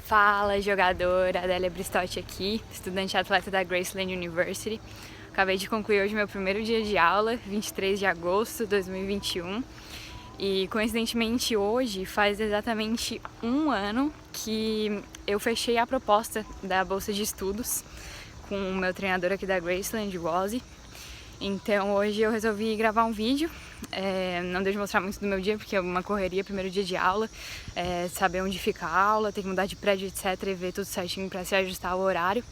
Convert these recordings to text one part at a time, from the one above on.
Fala, jogadora, Adélia Bristotti aqui, estudante atleta da Graceland University. Acabei de concluir hoje meu primeiro dia de aula, 23 de agosto de 2021. E coincidentemente hoje faz exatamente um ano que eu fechei a proposta da bolsa de estudos com o meu treinador aqui da Graceland, o Ozzy. Então hoje eu resolvi gravar um vídeo, não deu de mostrar muito do meu dia porque é uma correria, primeiro dia de aula, saber onde fica a aula, ter que mudar de prédio, etc, e ver tudo certinho para se ajustar ao horário.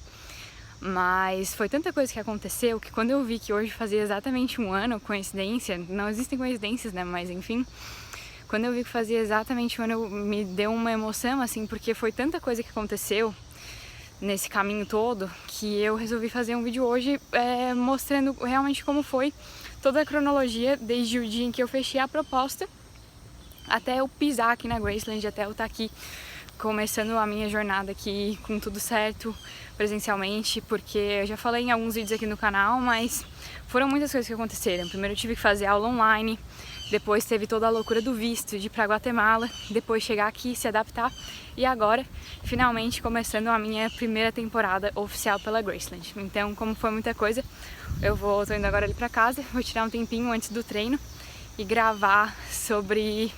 Mas foi tanta coisa que aconteceu que quando eu vi que hoje fazia exatamente um ano, coincidência, não existem coincidências, né, mas enfim, quando eu vi que fazia exatamente um ano, me deu uma emoção, assim, porque foi tanta coisa que aconteceu nesse caminho todo, que eu resolvi fazer um vídeo hoje mostrando realmente como foi toda a cronologia desde o dia em que eu fechei a proposta até eu pisar aqui na Graceland, até eu estar aqui começando a minha jornada aqui com tudo certo presencialmente, porque eu já falei em alguns vídeos aqui no canal, mas foram muitas coisas que aconteceram. Primeiro eu tive que fazer aula online, depois teve toda a loucura do visto, de ir pra Guatemala, depois chegar aqui, se adaptar, e agora, finalmente, começando a minha primeira temporada oficial pela Graceland. Então, como foi muita coisa, tô indo agora ali pra casa, vou tirar um tempinho antes do treino e gravar sobre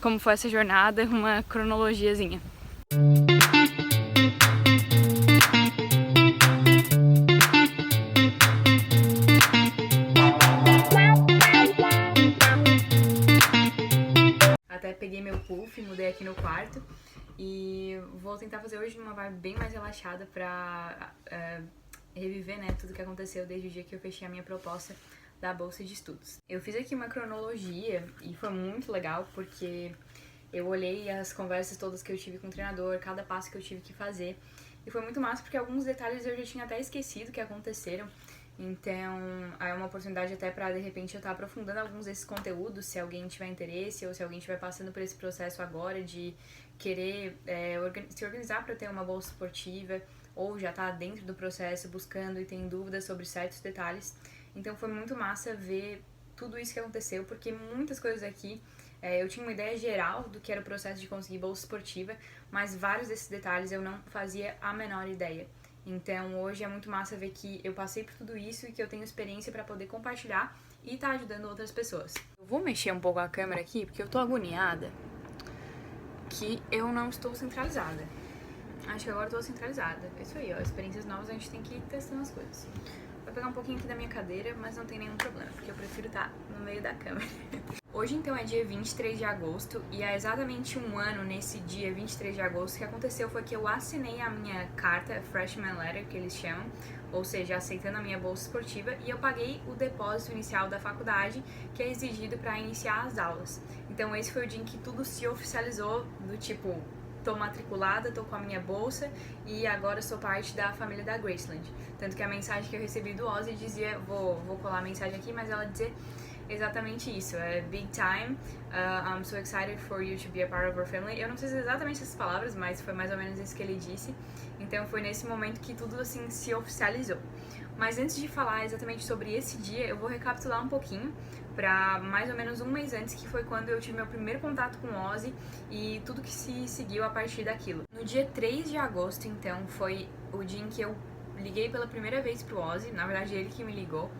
como foi essa jornada, uma cronologiazinha. Até peguei meu puff, mudei aqui no quarto e vou tentar fazer hoje numa vibe bem mais relaxada pra reviver, né, tudo que aconteceu desde o dia que eu fechei a minha proposta da bolsa de estudos. Eu fiz aqui uma cronologia e foi muito legal porque eu olhei as conversas todas que eu tive com o treinador, cada passo que eu tive que fazer, e foi muito massa porque alguns detalhes eu já tinha até esquecido que aconteceram. Então, é uma oportunidade até pra, de repente, eu estar aprofundando alguns desses conteúdos, se alguém tiver interesse ou se alguém estiver passando por esse processo agora de querer se organizar para ter uma bolsa esportiva ou já tá dentro do processo buscando e tem dúvidas sobre certos detalhes. Então, foi muito massa ver tudo isso que aconteceu, porque muitas coisas aqui eu tinha uma ideia geral do que era o processo de conseguir bolsa esportiva, mas vários desses detalhes eu não fazia a menor ideia. Então hoje é muito massa ver que eu passei por tudo isso e que eu tenho experiência para poder compartilhar e tá ajudando outras pessoas. Eu vou mexer um pouco a câmera aqui porque eu tô agoniada que eu não estou centralizada. Acho que agora eu tô centralizada. É isso aí, ó, experiências novas a gente tem que ir testando as coisas. Vou pegar um pouquinho aqui da minha cadeira, mas não tem nenhum problema, porque eu prefiro estar no meio da câmera. Hoje, então, é dia 23 de agosto e há exatamente um ano, nesse dia 23 de agosto, o que aconteceu foi que eu assinei a minha carta, Freshman Letter, que eles chamam, ou seja, aceitando a minha bolsa esportiva, e eu paguei o depósito inicial da faculdade, que é exigido para iniciar as aulas. Então, esse foi o dia em que tudo se oficializou, do tipo, tô matriculada, tô com a minha bolsa e agora sou parte da família da Graceland. Tanto que a mensagem que eu recebi do Ozzy dizia, vou colar a mensagem aqui, mas ela dizia exatamente isso, big time, I'm so excited for you to be a part of our family. Eu não sei se é exatamente essas palavras, mas foi mais ou menos isso que ele disse. Então foi nesse momento que tudo assim se oficializou. Mas antes de falar exatamente sobre esse dia, eu vou recapitular um pouquinho para mais ou menos um mês antes, que foi quando eu tive meu primeiro contato com o Ozzy e tudo que se seguiu a partir daquilo. No dia 3 de agosto, então, foi o dia em que eu liguei pela primeira vez pro Ozzy, na verdade ele que me ligou,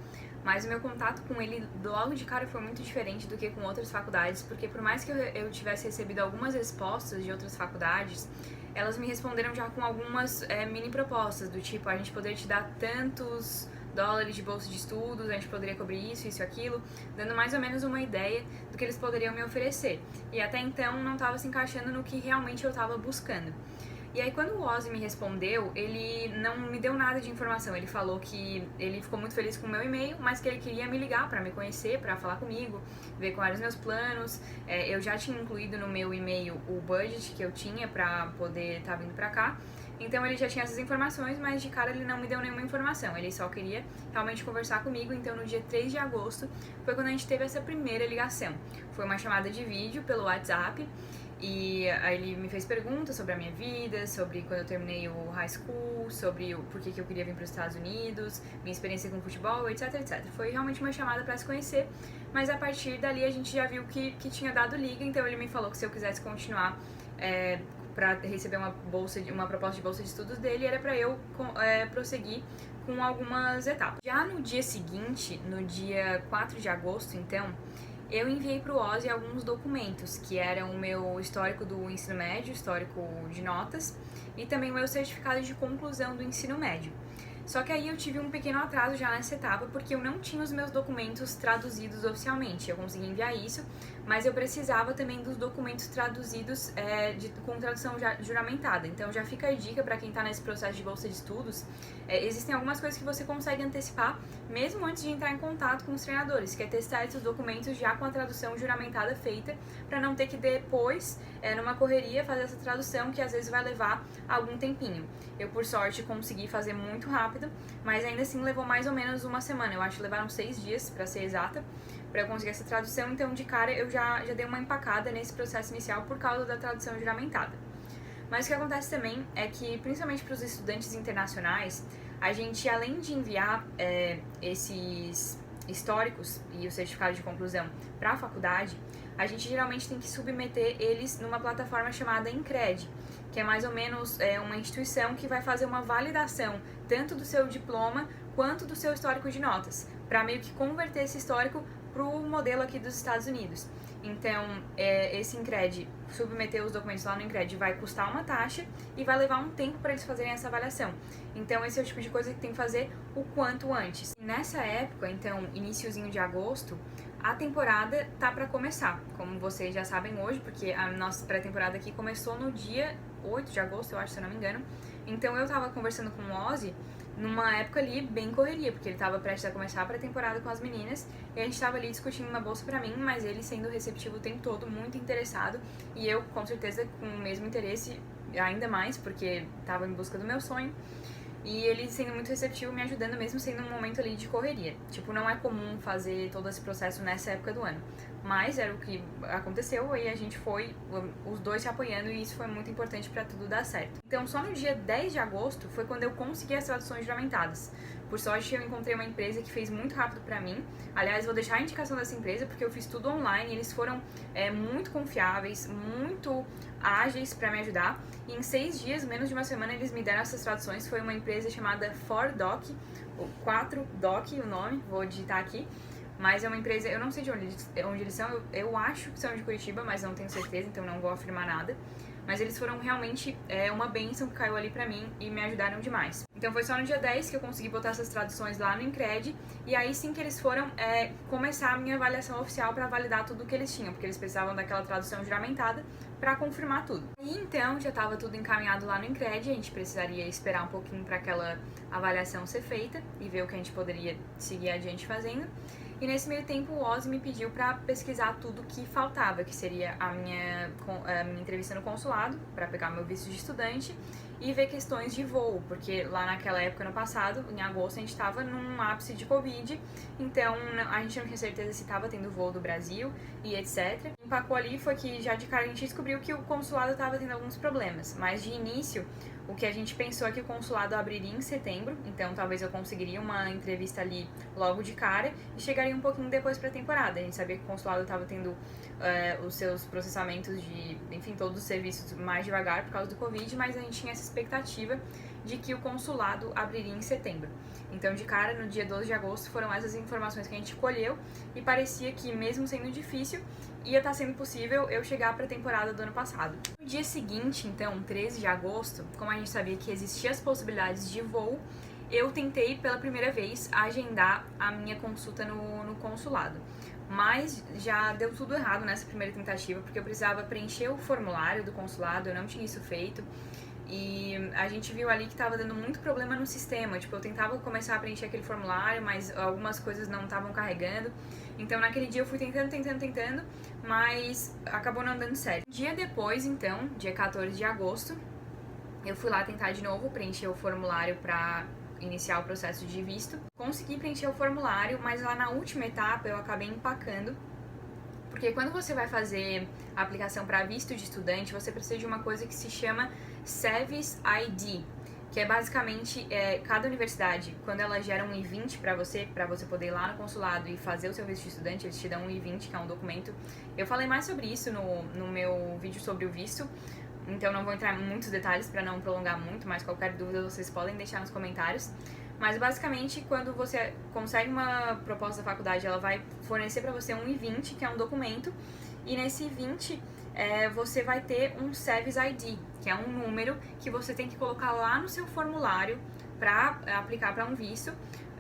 mas o meu contato com ele logo de cara foi muito diferente do que com outras faculdades, porque por mais que eu tivesse recebido algumas respostas de outras faculdades, elas me responderam já com algumas mini propostas, do tipo, a gente poderia te dar tantos dólares de bolsa de estudos, a gente poderia cobrir isso, isso e aquilo, dando mais ou menos uma ideia do que eles poderiam me oferecer. E até então não estava se encaixando no que realmente eu estava buscando. E aí quando o Ozzy me respondeu, ele não me deu nada de informação. Ele falou que ele ficou muito feliz com o meu e-mail, mas que ele queria me ligar para me conhecer, para falar comigo, ver quais eram os meus planos. Eu já tinha incluído no meu e-mail o budget que eu tinha para poder estar vindo para cá. Então ele já tinha essas informações, mas de cara ele não me deu nenhuma informação. Ele só queria realmente conversar comigo. Então no dia 3 de agosto foi quando a gente teve essa primeira ligação. Foi uma chamada de vídeo pelo WhatsApp. E aí ele me fez perguntas sobre a minha vida, sobre quando eu terminei o high school, sobre o porquê que eu queria vir para os Estados Unidos, minha experiência com futebol, etc, etc. Foi realmente uma chamada para se conhecer, mas a partir dali a gente já viu que tinha dado liga, então ele me falou que se eu quisesse continuar para receber uma proposta de bolsa de estudos dele, era para eu prosseguir com algumas etapas. Já no dia seguinte, no dia 4 de agosto, então, eu enviei para o OSI alguns documentos, que eram o meu histórico do ensino médio, histórico de notas, e também o meu certificado de conclusão do ensino médio. Só que aí eu tive um pequeno atraso já nessa etapa, porque eu não tinha os meus documentos traduzidos oficialmente. Eu consegui enviar isso, mas eu precisava também dos documentos traduzidos com tradução juramentada. Então já fica a dica para quem está nesse processo de bolsa de estudos. Existem algumas coisas que você consegue antecipar, mesmo antes de entrar em contato com os treinadores, que é testar esses documentos já com a tradução juramentada feita, para não ter que depois, numa correria, fazer essa tradução, que às vezes vai levar algum tempinho. Eu, por sorte, consegui fazer muito rápido, mas ainda assim levou mais ou menos uma semana. Eu acho que levaram 6 dias, para ser exata, para eu conseguir essa tradução. Então, de cara, eu já dei uma empacada nesse processo inicial por causa da tradução juramentada. Mas o que acontece também é que, principalmente para os estudantes internacionais, a gente, além de enviar esses históricos e o certificado de conclusão para a faculdade, a gente geralmente tem que submeter eles numa plataforma chamada Incred, que é mais ou menos uma instituição que vai fazer uma validação tanto do seu diploma quanto do seu histórico de notas, para meio que converter esse histórico para o modelo aqui dos Estados Unidos. Então, esse Incred, submeter os documentos lá no Incred vai custar uma taxa e vai levar um tempo para eles fazerem essa avaliação. Então, esse é o tipo de coisa que tem que fazer o quanto antes. Nessa época, então, iniciozinho de agosto, a temporada tá para começar, como vocês já sabem hoje, porque a nossa pré-temporada aqui começou no dia 8 de agosto, eu acho, se eu não me engano. Então, eu tava conversando com o Ozzy numa época ali bem correria, porque ele tava prestes a começar a pré-temporada com as meninas, e a gente tava ali discutindo uma bolsa pra mim, mas ele sendo receptivo o tempo todo, muito interessado, e eu, com certeza, com o mesmo interesse, ainda mais, porque tava em busca do meu sonho, e ele sendo muito receptivo, me ajudando mesmo sendo um momento ali de correria. Tipo, não é comum fazer todo esse processo nessa época do ano. Mas era o que aconteceu e a gente foi, os dois se apoiando, e isso foi muito importante pra tudo dar certo. Então, só no dia 10 de agosto foi quando eu consegui as traduções juramentadas. Por sorte, eu encontrei uma empresa que fez muito rápido pra mim. Aliás, vou deixar a indicação dessa empresa porque eu fiz tudo online. Eles foram muito confiáveis, muito ágeis pra me ajudar. E em 6 dias, menos de uma semana, eles me deram essas traduções. Foi uma empresa chamada 4Doc, ou 4Doc o nome, vou digitar aqui. Mas é uma empresa, eu não sei de onde eles são, eu acho que são de Curitiba, mas não tenho certeza, então não vou afirmar nada. Mas eles foram realmente uma bênção que caiu ali pra mim e me ajudaram demais. Então foi só no dia 10 que eu consegui botar essas traduções lá no Incred, e aí sim que eles foram começar a minha avaliação oficial pra validar tudo que eles tinham, porque eles precisavam daquela tradução juramentada pra confirmar tudo. E então já tava tudo encaminhado lá no Incred, a gente precisaria esperar um pouquinho pra aquela avaliação ser feita e ver o que a gente poderia seguir adiante fazendo. E nesse meio tempo o Ozzy me pediu pra pesquisar tudo que faltava, que seria a minha entrevista no consulado, pra pegar meu visto de estudante, e ver questões de voo, porque lá naquela época, no passado, em agosto, a gente tava num ápice de Covid, então a gente não tinha certeza se tava tendo voo do Brasil e etc. Empacou ali, foi que já de cara a gente descobriu que o consulado tava tendo alguns problemas, mas de início o que a gente pensou é que o consulado abriria em setembro, então talvez eu conseguiria uma entrevista ali logo de cara e chegaria um pouquinho depois pra temporada. A gente sabia que o consulado estava tendo os seus processamentos de, enfim, todos os serviços mais devagar por causa do Covid, mas a gente tinha essa expectativa de que o consulado abriria em setembro. Então, de cara, no dia 12 de agosto, foram essas informações que a gente colheu e parecia que, mesmo sendo difícil, ia estar sendo possível eu chegar para a temporada do ano passado. No dia seguinte, então, 13 de agosto, como a gente sabia que existiam as possibilidades de voo, eu tentei pela primeira vez agendar a minha consulta no consulado. Mas já deu tudo errado nessa primeira tentativa, porque eu precisava preencher o formulário do consulado, eu não tinha isso feito. E a gente viu ali que tava dando muito problema no sistema, tipo, eu tentava começar a preencher aquele formulário, mas algumas coisas não estavam carregando. Então naquele dia eu fui tentando, mas acabou não dando certo. Um dia depois, então, dia 14 de agosto, eu fui lá tentar de novo preencher o formulário pra iniciar o processo de visto. Consegui preencher o formulário, mas lá na última etapa eu acabei empacando. Porque quando você vai fazer a aplicação para visto de estudante, você precisa de uma coisa que se chama Service ID, que é basicamente cada universidade, quando ela gera um I-20 para você poder ir lá no consulado e fazer o seu visto de estudante, eles te dão um I-20, que é um documento. Eu falei mais sobre isso no meu vídeo sobre o visto, então não vou entrar em muitos detalhes para não prolongar muito, mas qualquer dúvida vocês podem deixar nos comentários. Mas basicamente, quando você consegue uma proposta da faculdade, ela vai fornecer para você um I-20, que é um documento, e nesse I-20 você vai ter um Sevis ID, que é um número que você tem que colocar lá no seu formulário para aplicar para um visto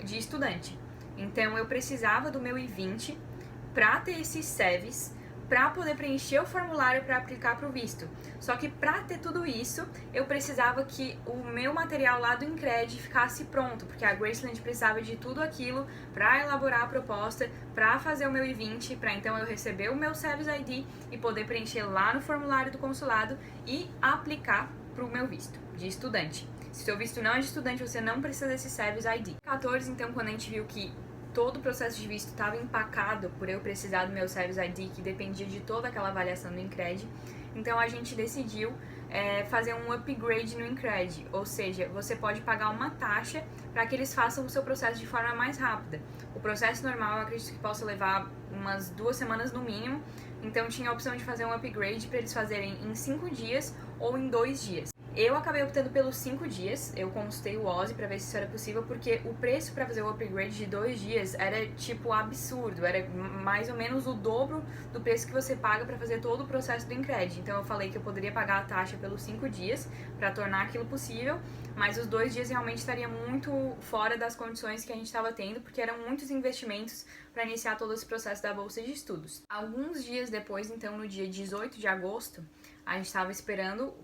de estudante. Então eu precisava do meu I-20 para ter esse Sevis, para poder preencher o formulário para aplicar para o visto. Só que para ter tudo isso, eu precisava que o meu material lá do Incred ficasse pronto, porque a Graceland precisava de tudo aquilo para elaborar a proposta, para fazer o meu I-20, para então eu receber o meu Sevis ID e poder preencher lá no formulário do consulado e aplicar para o meu visto de estudante. Se o seu visto não é de estudante, você não precisa desse Sevis ID. 14, então, quando a gente viu que todo o processo de visto estava empacado por eu precisar do meu Sevis ID, que dependia de toda aquela avaliação do Incred, então a gente decidiu fazer um upgrade no Incred, ou seja, você pode pagar uma taxa para que eles façam o seu processo de forma mais rápida. O processo normal eu acredito que possa levar umas 2 semanas no mínimo, então tinha a opção de fazer um upgrade para eles fazerem em 5 dias ou em 2 dias. Eu acabei optando pelos 5 dias, eu consultei o Ozzy pra ver se isso era possível, porque o preço pra fazer o upgrade de 2 dias era, tipo, absurdo, era mais ou menos o dobro do preço que você paga pra fazer todo o processo do Incred. Então eu falei que eu poderia pagar a taxa pelos 5 dias pra tornar aquilo possível, mas os 2 dias realmente estaria muito fora das condições que a gente estava tendo, porque eram muitos investimentos para iniciar todo esse processo da bolsa de estudos. Alguns dias depois, então, no dia 18 de agosto, a gente estava esperando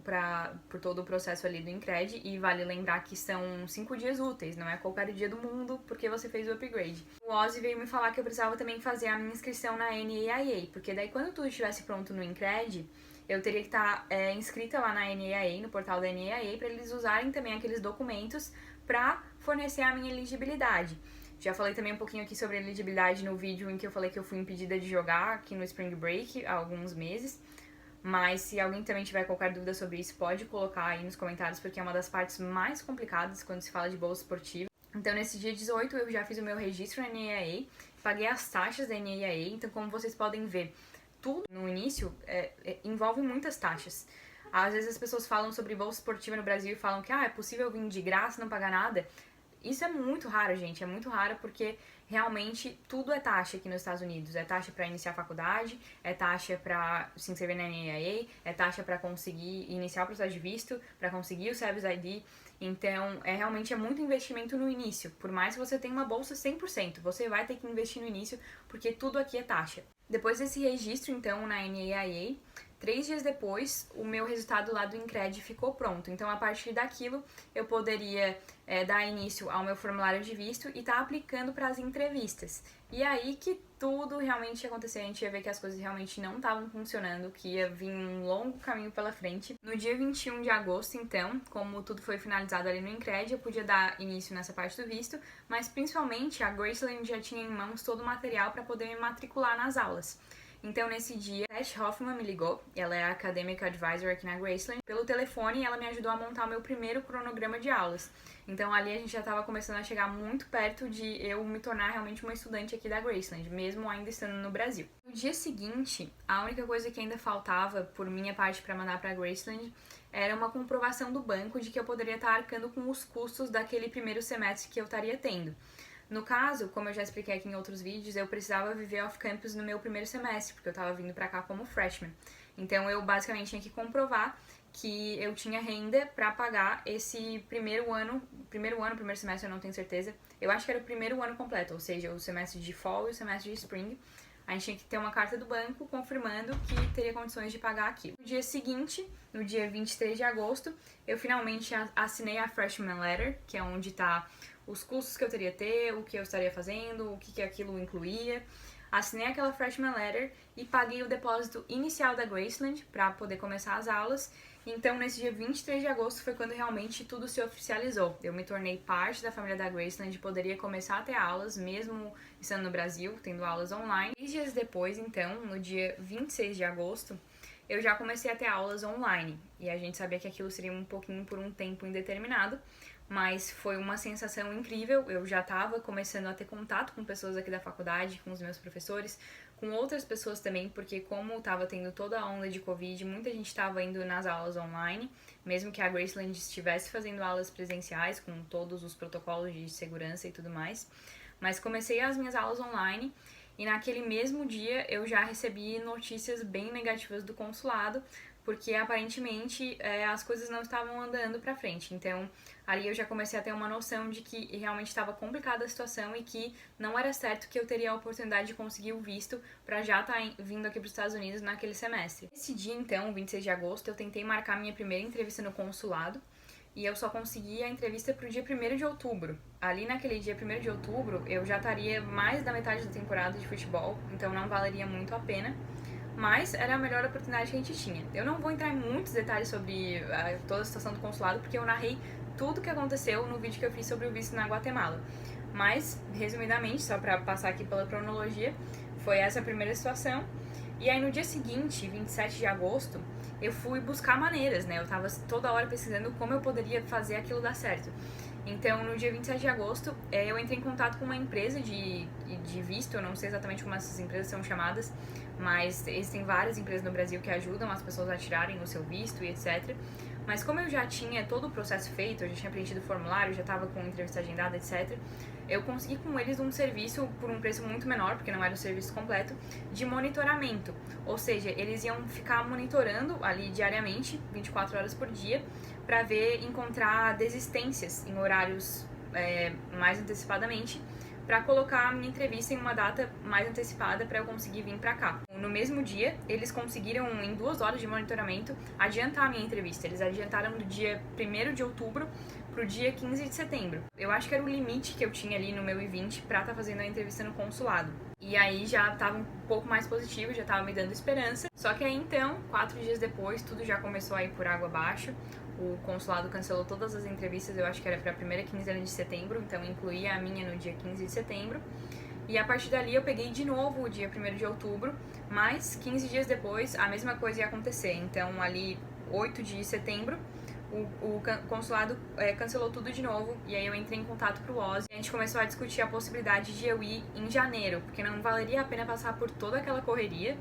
por todo o processo ali do Incred, e vale lembrar que são 5 dias úteis, não é qualquer dia do mundo porque você fez o upgrade. O Ozzy veio me falar que eu precisava também fazer a minha inscrição na NAIA, porque daí quando tudo estivesse pronto no Incred, eu teria que estar inscrita lá na NAIA, no portal da NAIA, para eles usarem também aqueles documentos para fornecer a minha elegibilidade. Já falei também um pouquinho aqui sobre elegibilidade no vídeo em que eu falei que eu fui impedida de jogar aqui no Spring Break há alguns meses. Mas se alguém também tiver qualquer dúvida sobre isso, pode colocar aí nos comentários, porque é uma das partes mais complicadas quando se fala de bolsa esportiva. Então, nesse dia 18, eu já fiz o meu registro na NAIA, paguei as taxas da NAIA, então, como vocês podem ver, tudo no início envolve muitas taxas. Às vezes as pessoas falam sobre bolsa esportiva no Brasil e falam que é possível vir de graça, não pagar nada. Isso é muito raro, gente, é muito raro porque realmente tudo é taxa aqui nos Estados Unidos. É taxa para iniciar a faculdade, é taxa para se inscrever na NAIA, é taxa para conseguir iniciar o processo de visto, para conseguir o Sevis ID. Então, realmente é muito investimento no início. Por mais que você tenha uma bolsa 100%, você vai ter que investir no início porque tudo aqui é taxa. Depois desse registro, então, na NAIA, 3 dias depois, o meu resultado lá do Incred ficou pronto. Então, a partir daquilo, eu poderia dar início ao meu formulário de visto e estar aplicando para as entrevistas. E aí que tudo realmente aconteceu. A gente ia ver que as coisas realmente não estavam funcionando, que ia vir um longo caminho pela frente. No dia 21 de agosto, então, como tudo foi finalizado ali no Incred, eu podia dar início nessa parte do visto, mas principalmente a Graceland já tinha em mãos todo o material para poder me matricular nas aulas. Então, nesse dia, a Beth Hoffman me ligou, ela é a Academic Advisor aqui na Graceland. Pelo telefone, ela me ajudou a montar o meu primeiro cronograma de aulas. Então, ali a gente já estava começando a chegar muito perto de eu me tornar realmente uma estudante aqui da Graceland, mesmo ainda estando no Brasil. No dia seguinte, a única coisa que ainda faltava por minha parte para mandar para a Graceland era uma comprovação do banco de que eu poderia estar arcando com os custos daquele primeiro semestre que eu estaria tendo. No caso, como eu já expliquei aqui em outros vídeos, eu precisava viver off-campus no meu primeiro semestre, porque eu estava vindo pra cá como freshman. Então eu basicamente tinha que comprovar que eu tinha renda pra pagar esse primeiro semestre eu não tenho certeza. Eu acho que era o primeiro ano completo, ou seja, o semestre de fall e o semestre de spring. A gente tinha que ter uma carta do banco confirmando que teria condições de pagar aquilo. No dia seguinte, no dia 23 de agosto, eu finalmente assinei a Freshman Letter, que é onde tá os custos que eu teria ter, o que eu estaria fazendo, o que aquilo incluía. Assinei aquela Freshman Letter e paguei o depósito inicial da Graceland para poder começar as aulas. Então, nesse dia 23 de agosto foi quando realmente tudo se oficializou. Eu me tornei parte da família da Graceland e poderia começar a ter aulas, mesmo estando no Brasil, tendo aulas online. 3 dias depois, então, no dia 26 de agosto, eu já comecei a ter aulas online. E a gente sabia que aquilo seria um pouquinho por um tempo indeterminado, mas foi uma sensação incrível. Eu já estava começando a ter contato com pessoas aqui da faculdade, com os meus professores, com outras pessoas também, porque como estava tendo toda a onda de Covid, muita gente estava indo nas aulas online, mesmo que a Graceland estivesse fazendo aulas presenciais, com todos os protocolos de segurança e tudo mais. Mas comecei as minhas aulas online e naquele mesmo dia eu já recebi notícias bem negativas do consulado, porque aparentemente as coisas não estavam andando pra frente. Então, ali eu já comecei a ter uma noção de que realmente estava complicada a situação e que não era certo que eu teria a oportunidade de conseguir o visto pra já estar vindo aqui pros Estados Unidos naquele semestre. Esse dia, então, 26 de agosto, eu tentei marcar minha primeira entrevista no consulado e eu só consegui a entrevista pro dia 1º de outubro. Ali naquele dia 1º de outubro, eu já estaria mais da metade da temporada de futebol, então não valeria muito a pena. Mas era a melhor oportunidade que a gente tinha. Eu não vou entrar em muitos detalhes sobre toda a situação do consulado, porque eu narrei tudo o que aconteceu no vídeo que eu fiz sobre o visto na Guatemala. Mas, resumidamente, só pra passar aqui pela cronologia, foi essa a primeira situação. E aí no dia seguinte, 27 de agosto, eu fui buscar maneiras, né? Eu tava toda hora pesquisando como eu poderia fazer aquilo dar certo. Então, no dia 27 de agosto, eu entrei em contato com uma empresa de visto, eu não sei exatamente como essas empresas são chamadas, mas existem várias empresas no Brasil que ajudam as pessoas a tirarem o seu visto e etc. Mas como eu já tinha todo o processo feito, eu já tinha preenchido o formulário, já estava com entrevista agendada, etc., eu consegui com eles um serviço por um preço muito menor, porque não era o serviço completo, de monitoramento. Ou seja, eles iam ficar monitorando ali diariamente, 24 horas por dia, para encontrar desistências em horários mais antecipadamente, para colocar a minha entrevista em uma data mais antecipada para eu conseguir vir para cá. No mesmo dia, eles conseguiram, em 2 horas de monitoramento, adiantar a minha entrevista. Eles adiantaram do dia 1º de outubro pro dia 15 de setembro. Eu acho que era o limite que eu tinha ali no meu I-20 pra estar fazendo a entrevista no consulado. E aí já tava um pouco mais positivo, já tava me dando esperança. Só que aí então, 4 dias depois, tudo já começou a ir por água abaixo. O consulado cancelou todas as entrevistas, eu acho que era para a primeira quinzena de setembro, então incluía a minha no dia 15 de setembro. E a partir dali eu peguei de novo o dia 1º de outubro, mas 15 dias depois a mesma coisa ia acontecer. Então ali 8 de setembro o consulado cancelou tudo de novo, e aí eu entrei em contato pro Ozzy e a gente começou a discutir a possibilidade de eu ir em janeiro, porque não valeria a pena passar por toda aquela correria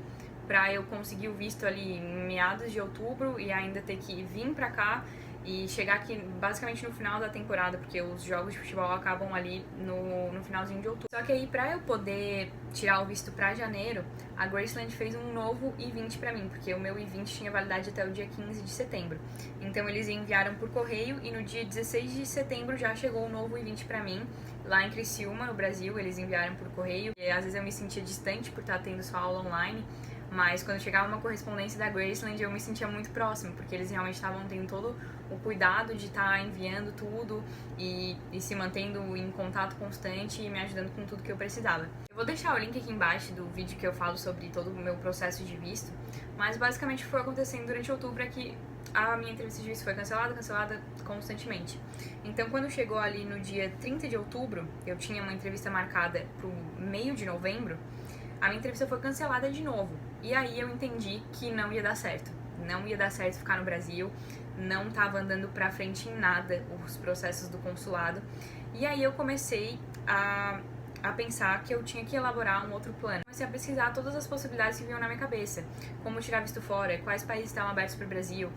pra eu conseguir o visto ali em meados de outubro e ainda ter que vir pra cá e chegar aqui basicamente no final da temporada, porque os jogos de futebol acabam ali no finalzinho de outubro. Só que aí, pra eu poder tirar o visto pra janeiro, a Graceland fez um novo I-20 pra mim, porque o meu I-20 tinha validade até o dia 15 de setembro. Então eles enviaram por correio e no dia 16 de setembro já chegou o novo I-20 pra mim, lá em Criciúma, no Brasil. Eles enviaram por correio e às vezes eu me sentia distante por estar tendo só aula online, mas quando chegava uma correspondência da Graceland eu me sentia muito próximo, porque eles realmente estavam tendo todo o cuidado de estar enviando tudo e se mantendo em contato constante e me ajudando com tudo que eu precisava. Eu vou deixar o link aqui embaixo do vídeo que eu falo sobre todo o meu processo de visto, mas basicamente foi acontecendo durante outubro é que a minha entrevista de visto foi cancelada constantemente. Então quando chegou ali no dia 30 de outubro, eu tinha uma entrevista marcada pro meio de novembro, a minha entrevista foi cancelada de novo. E aí eu entendi que não ia dar certo. Não ia dar certo ficar no Brasil, não tava andando pra frente em nada os processos do consulado. E aí eu comecei a pensar que eu tinha que elaborar um outro plano. Comecei a pesquisar todas as possibilidades que vinham na minha cabeça. Como tirar visto fora, quais países estavam abertos para o Brasil.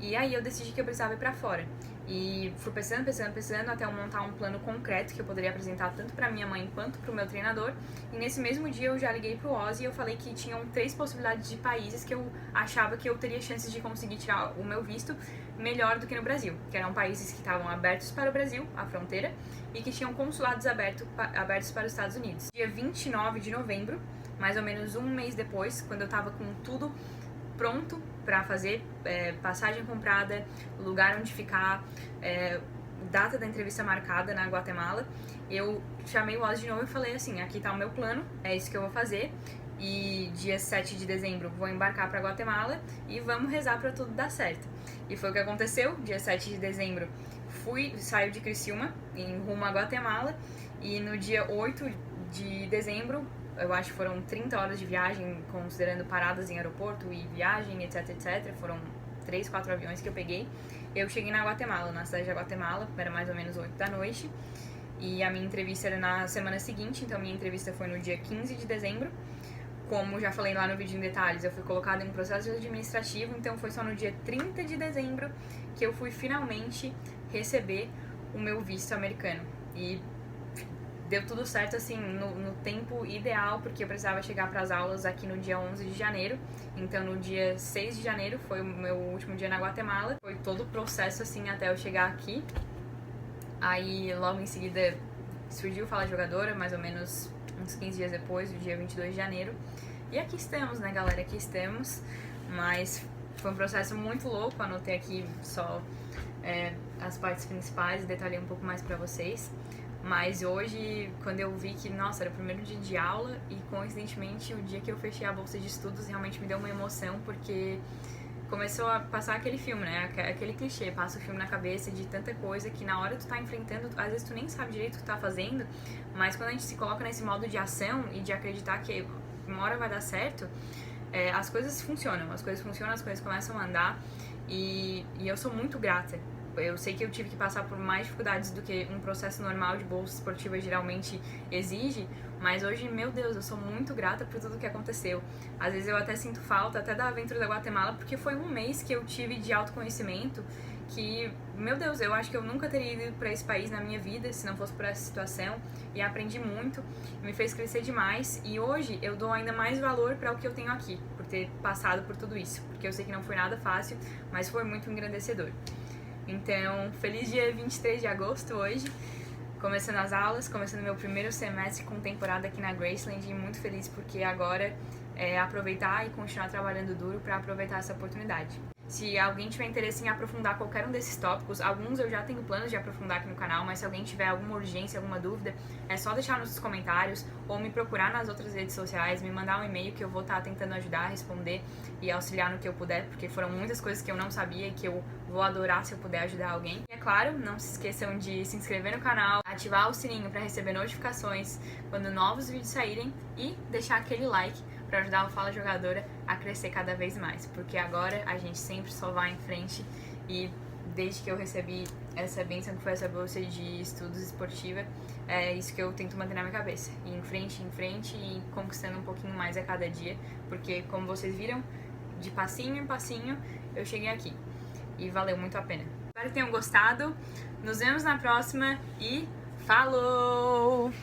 E aí eu decidi que eu precisava ir para fora. E fui pesquisando até eu montar um plano concreto que eu poderia apresentar tanto para minha mãe quanto para o meu treinador. E nesse mesmo dia eu já liguei pro Ozzy e eu falei que tinham 3 possibilidades de países que eu achava que eu teria chances de conseguir tirar o meu visto melhor do que no Brasil. Que eram países que estavam abertos para o Brasil, a fronteira, e que tinham consulados abertos para os Estados Unidos. Dia 29 de novembro, mais ou menos um mês depois, quando eu tava com tudo pronto para fazer, passagem comprada, lugar onde ficar, data da entrevista marcada na Guatemala, eu chamei o Ozzy de novo e falei assim, aqui tá o meu plano, é isso que eu vou fazer, e dia 7 de dezembro vou embarcar para Guatemala e vamos rezar para tudo dar certo. E foi o que aconteceu. Dia 7 de dezembro saio de Criciúma em rumo a Guatemala, e no dia 8 de dezembro eu acho que foram 30 horas de viagem, considerando paradas em aeroporto e viagem, etc, etc. Foram 3, 4 aviões que eu peguei. Eu cheguei na Guatemala, na cidade da Guatemala, era mais ou menos 8 da noite. E a minha entrevista era na semana seguinte, então minha entrevista foi no dia 15 de dezembro. Como já falei lá no vídeo em detalhes, eu fui colocada em um processo administrativo, então foi só no dia 30 de dezembro que eu fui finalmente receber o meu visto americano. E deu tudo certo, assim, no tempo ideal, porque eu precisava chegar para as aulas aqui no dia 11 de janeiro. Então, no dia 6 de janeiro foi o meu último dia na Guatemala. Foi todo o processo, assim, até eu chegar aqui. Aí, logo em seguida, surgiu o Fala Jogadora, mais ou menos uns 15 dias depois, do dia 22 de janeiro. E aqui estamos, né, galera? Aqui estamos. Mas foi um processo muito louco. Anotei aqui só as partes principais e detalhei um pouco mais pra vocês. Mas hoje, quando eu vi que, nossa, era o primeiro dia de aula e, coincidentemente, o dia que eu fechei a bolsa de estudos realmente me deu uma emoção, porque começou a passar aquele filme, né? Aquele clichê, passa o filme na cabeça de tanta coisa que na hora tu tá enfrentando, às vezes tu nem sabe direito o que tu tá fazendo, mas quando a gente se coloca nesse modo de ação e de acreditar que uma hora vai dar certo, as coisas funcionam, as coisas começam a andar e eu sou muito grata. Eu sei que eu tive que passar por mais dificuldades do que um processo normal de bolsa esportiva geralmente exige, mas hoje, meu Deus, eu sou muito grata por tudo que aconteceu. Às vezes eu até sinto falta até da aventura da Guatemala, porque foi um mês que eu tive de autoconhecimento que, meu Deus, eu acho que eu nunca teria ido para esse país na minha vida se não fosse por essa situação, e aprendi muito, me fez crescer demais, e hoje eu dou ainda mais valor para o que eu tenho aqui, por ter passado por tudo isso, porque eu sei que não foi nada fácil, mas foi muito engrandecedor. Então, feliz dia 23 de agosto hoje, começando as aulas, começando meu primeiro semestre com temporada aqui na Graceland, e muito feliz porque agora é aproveitar e continuar trabalhando duro para aproveitar essa oportunidade. Se alguém tiver interesse em aprofundar qualquer um desses tópicos, alguns eu já tenho planos de aprofundar aqui no canal, mas se alguém tiver alguma urgência, alguma dúvida, é só deixar nos comentários ou me procurar nas outras redes sociais, me mandar um e-mail que eu vou estar tentando ajudar, responder e auxiliar no que eu puder, porque foram muitas coisas que eu não sabia e que eu vou adorar se eu puder ajudar alguém. E é claro, não se esqueçam de se inscrever no canal, ativar o sininho para receber notificações quando novos vídeos saírem e deixar aquele like para ajudar o Fala Jogadora a crescer cada vez mais, porque agora a gente sempre só vai em frente e desde que eu recebi essa bênção que foi essa bolsa de estudos esportiva, é isso que eu tento manter na minha cabeça, ir em frente e conquistando um pouquinho mais a cada dia, porque como vocês viram, de passinho em passinho eu cheguei aqui e valeu muito a pena. Espero que tenham gostado, nos vemos na próxima e falou!